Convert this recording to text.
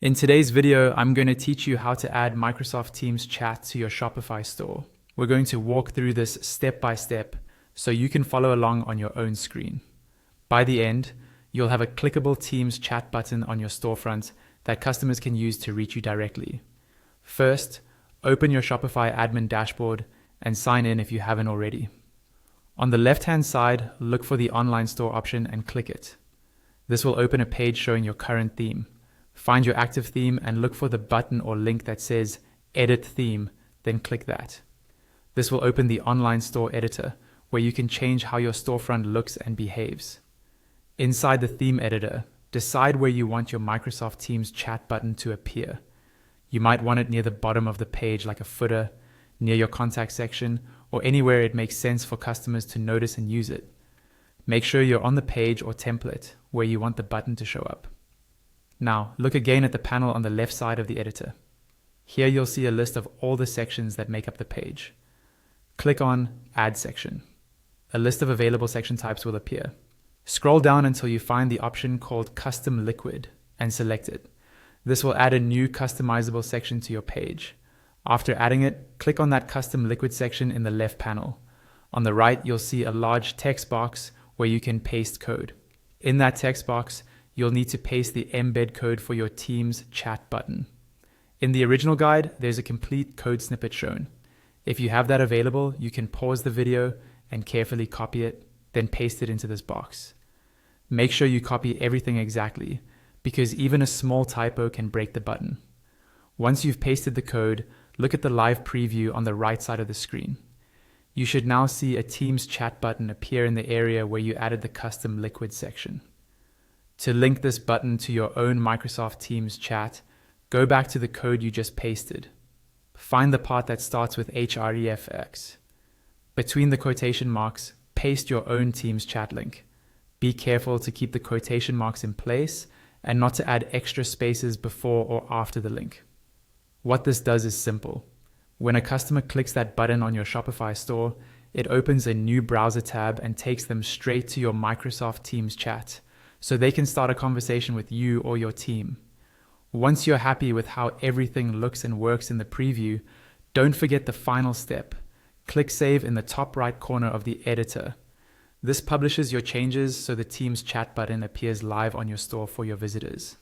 In today's video, I'm going to teach you how to add Microsoft Teams chat to your Shopify store. We're going to walk through this step by step so you can follow along on your own screen. By the end, you'll have a clickable Teams chat button on your storefront that customers can use to reach you directly. First, open your Shopify admin dashboard and sign in if you haven't already. On the left-hand side, look for the online store option and click it. This will open a page showing your current theme. Find your active theme and look for the button or link that says Edit Theme, then click that. This will open the online store editor, where you can change how your storefront looks and behaves. Inside the theme editor, decide where you want your Microsoft Teams chat button to appear. You might want it near the bottom of the page like a footer, near your contact section, or anywhere it makes sense for customers to notice and use it. Make sure you're on the page or template where you want the button to show up. Now, look again at the panel on the left side of the editor. Here you'll see a list of all the sections that make up the page. Click on Add Section. A list of available section types will appear. Scroll down until you find the option called Custom Liquid and select it. This will add a new customizable section to your page. After adding it, click on that Custom Liquid section in the left panel. On the right, you'll see a large text box where you can paste code. In that text box, you'll need to paste the embed code for your Teams chat button. In the original guide, there's a complete code snippet shown. If you have that available, you can pause the video and carefully copy it, then paste it into this box. Make sure you copy everything exactly, because even a small typo can break the button. Once you've pasted the code, look at the live preview on the right side of the screen. You should now see a Teams chat button appear in the area where you added the custom liquid section. To link this button to your own Microsoft Teams chat, go back to the code you just pasted. Find the part that starts with hrefx. Between the quotation marks, paste your own Teams chat link. Be careful to keep the quotation marks in place and not to add extra spaces before or after the link. What this does is simple. When a customer clicks that button on your Shopify store, it opens a new browser tab and takes them straight to your Microsoft Teams chat, so they can start a conversation with you or your team. Once you're happy with how everything looks and works in the preview, don't forget the final step. Click Save in the top right corner of the editor. This publishes your changes so the Teams chat button appears live on your store for your visitors.